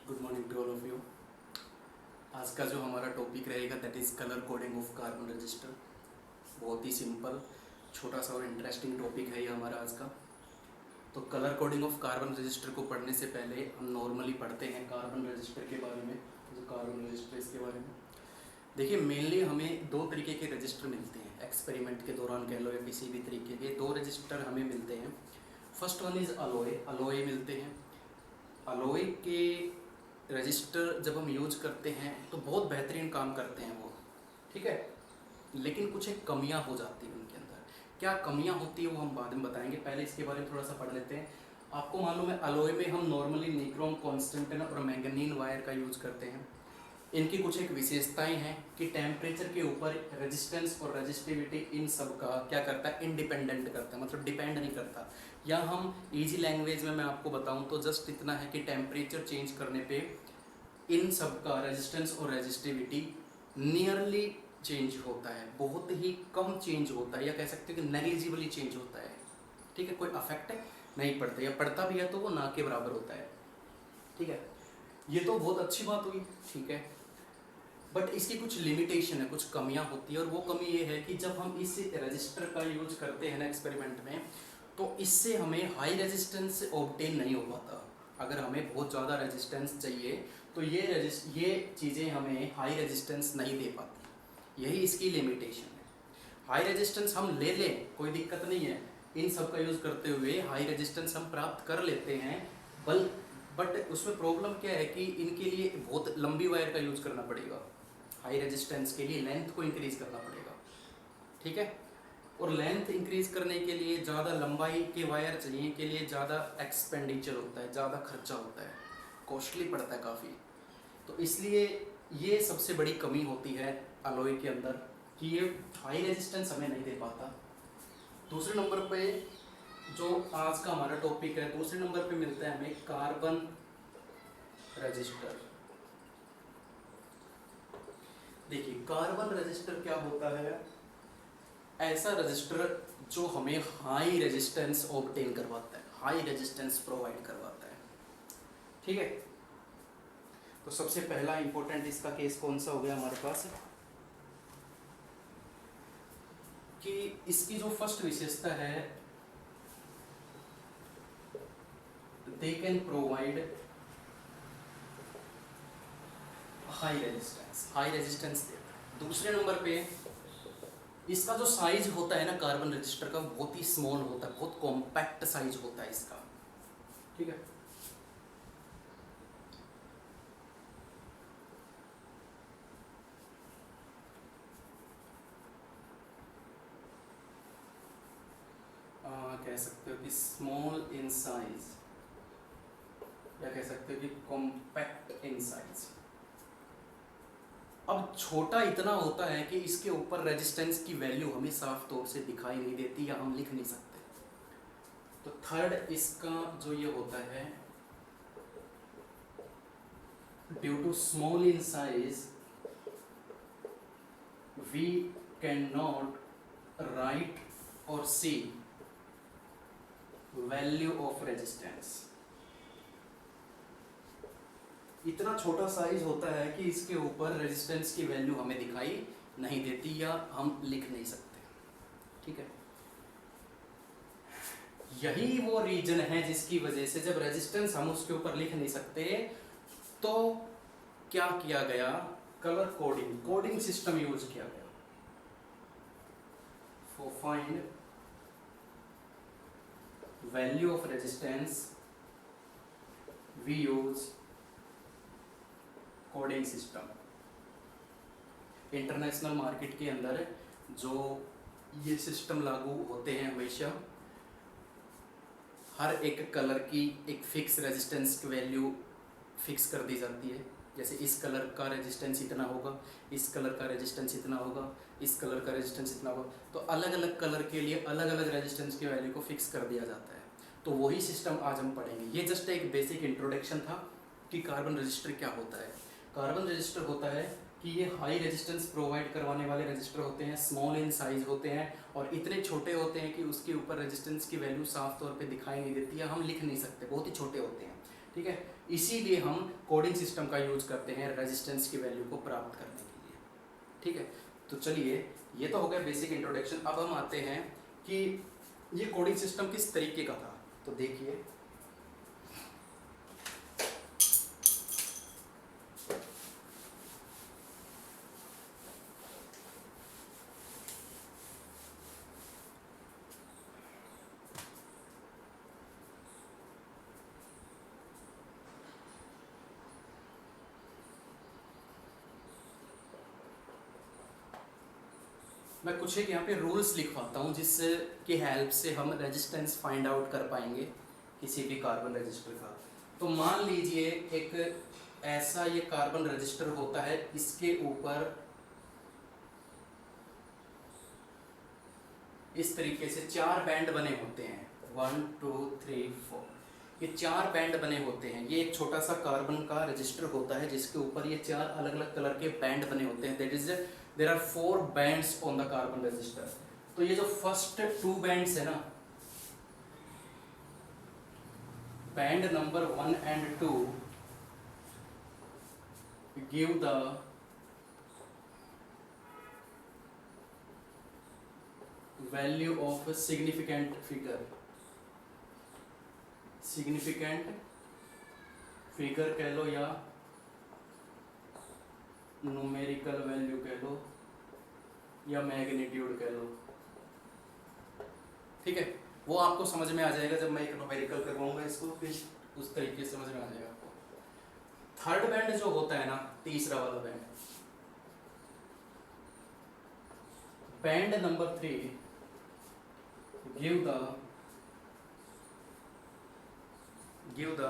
Good morning to all of you. आज का जो हमारा टॉपिक रहेगा that is colour coding of carbon resistor. बहुत ही सिंपल, छोटा सा और इंटरेस्टिंग टॉपिक है ये हमारा आज का। तो colour coding of carbon register को पढ़ने से पहले हम नॉर्मली पढ़ते हैं कार्बन रजिस्टर के बारे में। जो कार्बन रजिस्टर इसके बारे में देखिए, मेनली हमें दो तरीके के रजिस्टर मिलते हैं। एक्सपेरिमेंट के दौरान कह लो या किसी भी तरीके के दो रजिस्टर हमें मिलते हैं। फर्स्ट वन इज़ अलोए मिलते हैं। अलोए के रजिस्टर जब हम यूज करते हैं तो बहुत बेहतरीन काम करते हैं वो, ठीक है। लेकिन कुछ एक कमियां हो जाती हैं उनके अंदर। क्या कमियां होती है वो हम बाद में बताएंगे, पहले इसके बारे में थोड़ा सा पढ़ लेते हैं। आपको मालूम है अलोए में हम नॉर्मली निक्रोम, कॉन्स्टेंटिन और मैंगनीन वायर का यूज करते हैं। इनकी कुछ एक विशेषताएं हैं कि टेम्परेचर के ऊपर रेजिस्टेंस और रेजिस्टिविटी इन सब का क्या करता है, इंडिपेंडेंट करता है, मतलब डिपेंड नहीं करता। या हम इजी लैंग्वेज में मैं आपको बताऊं तो जस्ट इतना है कि टेम्परेचर चेंज करने पे इन सब का रेजिस्टेंस और रेजिस्टिविटी नियरली चेंज होता है, बहुत ही कम चेंज होता है, या कह सकते हैं कि नेग्लिजिबली चेंज होता है, ठीक है। कोई अफेक्ट नहीं पड़ता, या पड़ता भी है तो वो ना के बराबर होता है, ठीक है। ये तो बहुत अच्छी बात हुई, ठीक है। बट इसकी कुछ लिमिटेशन है, कुछ कमियां होती है। और वो कमी ये है कि जब हम इस रजिस्टर का यूज करते हैं ना एक्सपेरिमेंट में, तो इससे हमें हाई रेजिस्टेंस ऑब्टेन नहीं हो पाता। अगर हमें बहुत ज़्यादा रेजिस्टेंस चाहिए तो ये चीज़ें हमें हाई रेजिस्टेंस नहीं दे पाती। यही इसकी लिमिटेशन है। हाई रेजिस्टेंस हम ले लें, कोई दिक्कत नहीं है, इन सब का यूज़ करते हुए हाई रेजिस्टेंस हम प्राप्त कर लेते हैं। बट उसमें प्रॉब्लम क्या है कि इनके लिए बहुत लंबी वायर का यूज़ करना पड़ेगा। हाई रेजिस्टेंस के लिए लेंथ को इंक्रीज करना पड़ेगा, ठीक है। और लेंथ इंक्रीज करने के लिए ज़्यादा लंबाई के वायर चाहिए, के लिए ज़्यादा एक्सपेंडिचर होता है, ज़्यादा खर्चा होता है, कॉस्टली पड़ता है काफ़ी। तो इसलिए ये सबसे बड़ी कमी होती है अलोय के अंदर कि ये हाई रेजिस्टेंस हमें नहीं दे पाता। दूसरे नंबर पे जो आज का हमारा टॉपिक है, दूसरे नंबर पे मिलता है हमें कार्बन रजिस्टर। देखिए, कार्बन रजिस्टर क्या होता है? ऐसा रजिस्टर जो हमें हाई रेजिस्टेंस ऑब्टेन करवाता है, हाई रेजिस्टेंस प्रोवाइड करवाता है, ठीक है। तो सबसे पहला इंपॉर्टेंट इसका केस कौन सा हो गया हमारे पास कि इसकी जो फर्स्ट विशेषता है, they can provide high resistance देता है। दूसरे नंबर पे इसका जो साइज होता है ना कार्बन रजिस्टर का, बहुत ही स्मॉल होता है, बहुत कॉम्पैक्ट साइज होता है इसका, ठीक है। कह सकते हो कि स्मॉल इन साइज, या कह सकते हो कि कॉम्पैक्ट इन साइज। अब छोटा इतना होता है कि इसके ऊपर रेजिस्टेंस की वैल्यू हमें साफ तौर से दिखाई नहीं देती या हम लिख नहीं सकते। तो थर्ड इसका जो ये होता है, due to small in size we can not write और सी वैल्यू ऑफ रेजिस्टेंस। इतना छोटा साइज होता है कि इसके ऊपर रेजिस्टेंस की वैल्यू हमें दिखाई नहीं देती या हम लिख नहीं सकते, ठीक है। यही वो रीजन है जिसकी वजह से जब रेजिस्टेंस हम उसके ऊपर लिख नहीं सकते तो क्या किया गया, कलर कोडिंग सिस्टम यूज किया गया। For find value of resistance we use coding system. International market के अंदर जो ये सिस्टम लागू होते हैं, हमेशा हर एक कलर की एक फिक्स रेजिस्टेंस की वैल्यू फिक्स कर दी जाती है। जैसे इस कलर का रेजिस्टेंस इतना होगा, इस कलर का रेजिस्टेंस इतना होगा, इस कलर का रेजिस्टेंस इतना होगा। तो अलग अलग कलर के लिए अलग अलग रेजिस्टेंस की वैल्यू को फिक्स कर दिया जाता है। तो वही सिस्टम आज हम पढ़ेंगे। ये जस्ट एक बेसिक इंट्रोडक्शन था कि कार्बन रजिस्टर क्या होता है। कार्बन रजिस्टर होता है कि ये हाई रेजिस्टेंस प्रोवाइड करवाने वाले रजिस्टर होते हैं, स्मॉल इन साइज होते हैं और इतने छोटे होते हैं कि उसके ऊपर रेजिस्टेंस की वैल्यू साफ तौर पे दिखाई नहीं देती या हम लिख नहीं सकते, बहुत ही छोटे होते हैं। ठीक है, इसीलिए हम कोडिंग सिस्टम का यूज करते हैं रेजिस्टेंस की वैल्यू को प्राप्त करने के लिए। ठीक है, तो चलिए ये तो हो गया बेसिक इंट्रोडक्शन। अब हम आते हैं कि ये कोडिंग सिस्टम किस तरीके का था। तो देखिए, मैं कुछ एक यहाँ पे रूल्स लिखवाता हूँ जिसकी हेल्प से हम रेजिस्टेंस फाइंड आउट कर पाएंगे किसी भी कार्बन रजिस्टर का। तो मान लीजिए एक ऐसा ये कार्बन रजिस्टर होता है, इसके ऊपर इस तरीके से 4 बैंड बने होते हैं, 1 2 3 4, ये 4 बैंड बने होते हैं। ये एक छोटा सा कार्बन का रजिस्टर होता है जिसके ऊपर ये 4 अलग अलग कलर के बैंड बने होते हैं। That is there are 4 bands on the carbon resistor. तो ये जो फर्स्ट 2 बैंड्स है ना, band number 1 and 2 give the value of significant figure. Significant figure कह लो या न्यूमेरिकल वैल्यू कह लो या मैग्नीट्यूड कह लो। ठीक है, वो आपको समझ में आ जाएगा जब मैं एक न्यूमेरिकल करवाऊंगा इसको, फिर उस तरीके से समझ में आ जाएगा आपको। थर्ड बैंड जो होता है ना, तीसरा वाला band, band number 3 give the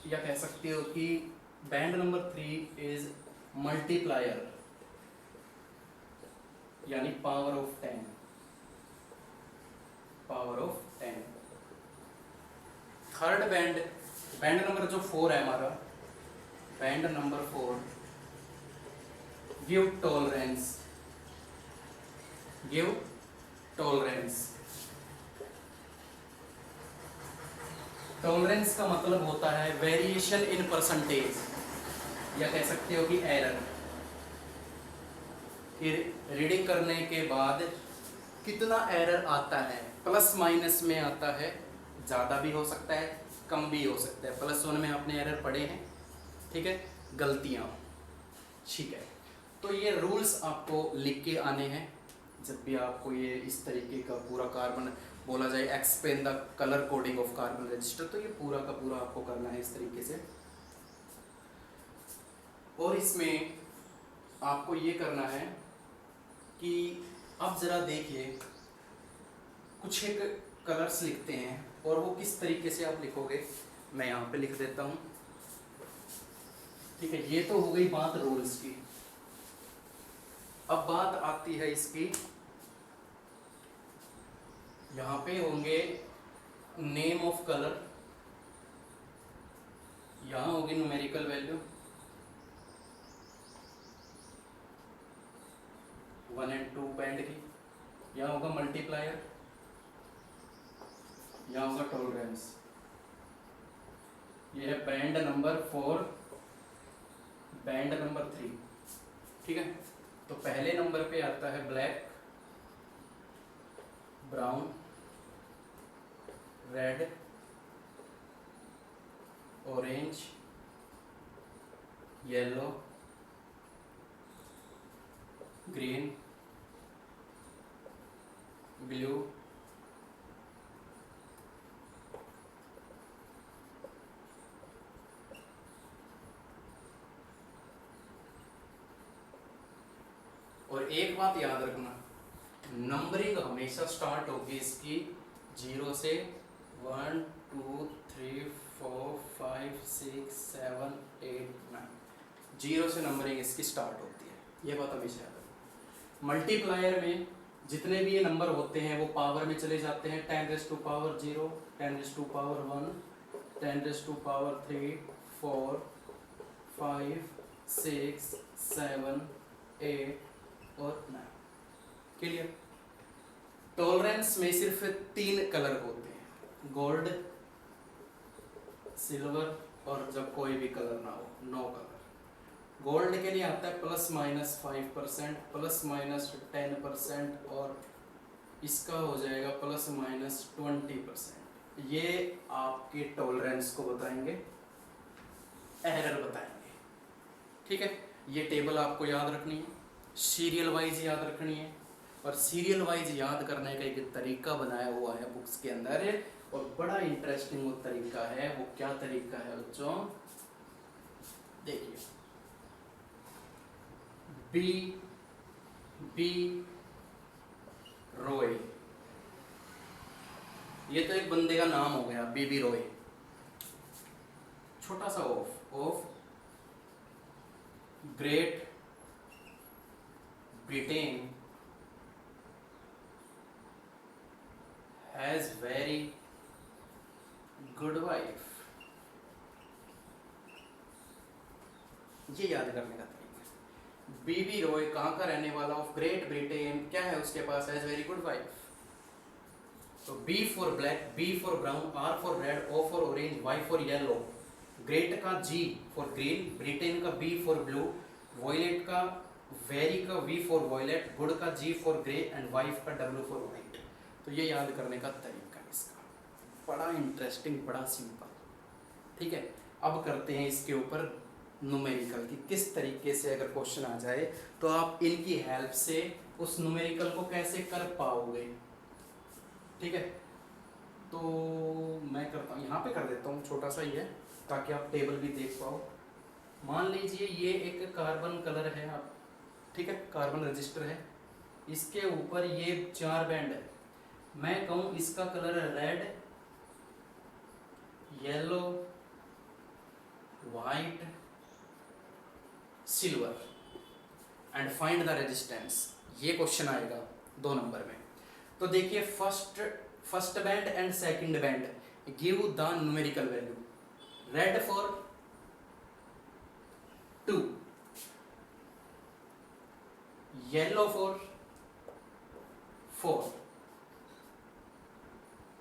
या कह सकते हो कि बैंड नंबर 3 इज मल्टीप्लायर, यानी power of 10, power of 10। Third band, band number जो 4 है हमारा, band number 4 give tolerance, give tolerance. Tolerance का मतलब होता है वेरिएशन इन परसेंटेज, या कह सकते हो कि एरर। फिर रीडिंग करने के बाद कितना एरर आता है, प्लस माइनस में आता है, ज़्यादा भी हो सकता है कम भी हो सकता है। +1 में आपने एरर पढ़े हैं, ठीक है, गलतियाँ। ठीक है, तो ये रूल्स आपको लिख के आने हैं जब भी आपको ये इस तरीके का पूरा कार्बन बोला जाए, explain the colour coding of carbon resistor, तो ये पूरा का पूरा आपको करना है इस तरीके से। और इसमें आपको ये करना है कि अब जरा देखिए, कुछ एक कलर्स लिखते हैं और वो किस तरीके से आप लिखोगे मैं यहाँ पे लिख देता हूँ। ठीक है, ये तो हो गई बात रूल्स की। अब बात आती है इसकी, यहाँ पे होंगे नेम ऑफ कलर, यहाँ होगी न्यूमेरिकल वैल्यू 1 and 2 बैंड की, यहाँ होगा मल्टीप्लायर, यहाँ होगा टॉलरेंस। ये है बैंड नंबर 4, बैंड नंबर 3। ठीक है, तो पहले नंबर पे आता है black, brown, red, orange, yellow, green, blue, और एक बात याद रखना, नंबरिंग हमेशा स्टार्ट होगी इसकी 0 से 1 2 3 4 5 6 7 8 9, 0 से नंबरिंग इसकी स्टार्ट होती है, ये बात हमेशा याद रखना। मल्टीप्लायर में जितने भी ये नंबर होते हैं वो पावर में चले जाते हैं, 10⁻0, 10⁻1, 10⁻3, 4 5 6 7 8 और 9। क्लियर? टॉलरेंस में सिर्फ 3 कलर होते हैं, गोल्ड, सिल्वर और जब कोई भी कलर ना हो, नो कलर। गोल्ड के लिए आता है ±5%, ±10%, और इसका हो जाएगा ±20%। ये आपके टॉलरेंस को बताएंगे, एरर बताएंगे। ठीक है, ये टेबल आपको याद रखनी है, सीरियल वाइज याद रखनी है। और सीरियल वाइज याद करने का एक तरीका बनाया हुआ है बुक्स के अंदर, और बड़ा इंटरेस्टिंग वो तरीका है। वो क्या तरीका है बच्चों, देखिए। बी रॉय, ये तो एक बंदे का नाम हो गया, बीबी रॉय। छोटा सा of great Britain has very good wife. ये याद करने का तरीका। बीबी रॉय कहाँ का रहने वाला, ऑफ ग्रेट ब्रिटेन, क्या है उसके पास, हैज वेरी गुड वाइफ। तो B for black, B for brown, R for red, O for orange, Y for yellow. Great का जी फॉर ग्रीन, ब्रिटेन का बी फॉर ब्लू, वॉयलेट का very का V for violet, good का G for grey, and wife का W for white. तो ये याद करने का तरीका इसका बड़ा इंटरेस्टिंग, बड़ा सिंपल। ठीक है, अब करते हैं इसके ऊपर न्यूमेरिकल की, किस तरीके से अगर क्वेश्चन आ जाए तो आप इनकी हेल्प से उस न्यूमेरिकल को कैसे कर पाओगे। ठीक है, तो मैं करता हूँ, यहाँ पे कर देता हूँ, छोटा सा ही है ताकि आप टेबल भी देख पाओ। मान लीजिए ये एक कार्बन कलर है, आप ठीक है, कार्बन रजिस्टर है, इसके ऊपर ये 4 बैंड है। मैं कहूँ इसका कलर है red, yellow, white, silver, and find the resistance. ये क्वेश्चन आएगा 2 नंबर में। तो देखिए, first band and second band give the numerical value. Red for 2, yellow for 4,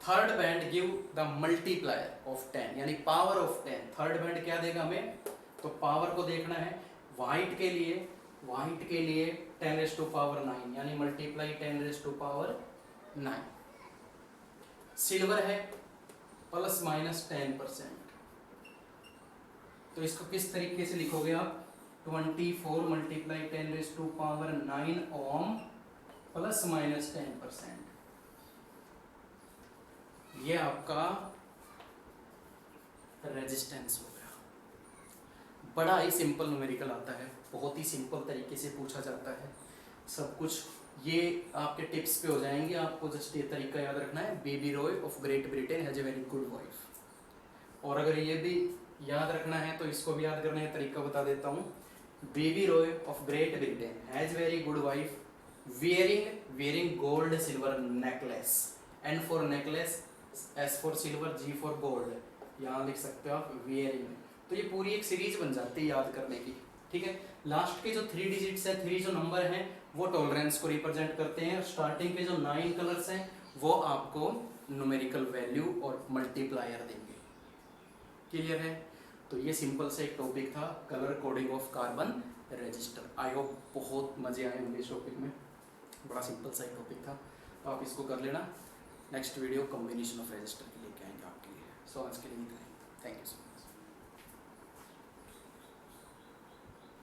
third band give the multiplier of 10, यानी पावर ऑफ 10। थर्ड बैंड क्या देगा हमें, तो पावर को देखना है। वाइट के लिए 10⁻⁹, यानी मल्टीप्लाई 10⁻⁹। सिल्वर है ±10%। तो इसको किस तरीके से लिखोगे आप, 24 × 10⁻⁹ ओम ±10%। ये आपका रेजिस्टेंस हो गया। बड़ा ही सिंपल न्यूमेरिकल आता है, बहुत ही सिंपल तरीके से पूछा जाता है सब कुछ। ये आपके टिप्स पे हो जाएंगे, आपको जस्ट ये तरीका याद रखना है, baby Roy of great Britain has a very good wife. और अगर ये भी याद रखना है तो इसको भी याद करने का तरीका बता देता हूँ। Baby Roy of great Britain has very good wife wearing gold silver necklace, and for necklace S for silver, G for gold, यहाँ लिख सकते हो आप wearing। तो ये पूरी एक सीरीज बन जाती है याद करने की। ठीक है, लास्ट के जो 3 डिजिट्स हैं, 3 जो नंबर हैं, वो टॉलरेंस को रिप्रेजेंट करते हैं। स्टार्टिंग के जो 9 कलर्स हैं वो आपको न्यूमेरिकल वैल्यू और मल्टीप्लायर देंगे। क्लियर है? तो ये सिंपल से एक टॉपिक था, colour coding of carbon register. I hope बहुत मजे आए होंगे इस टॉपिक में, बड़ा सिंपल सा एक टॉपिक था, तो आप इसको कर लेना। Next video combination of register के लेके आएंगे आपके लिए। सो आज के लिए थैंक यू सो मच।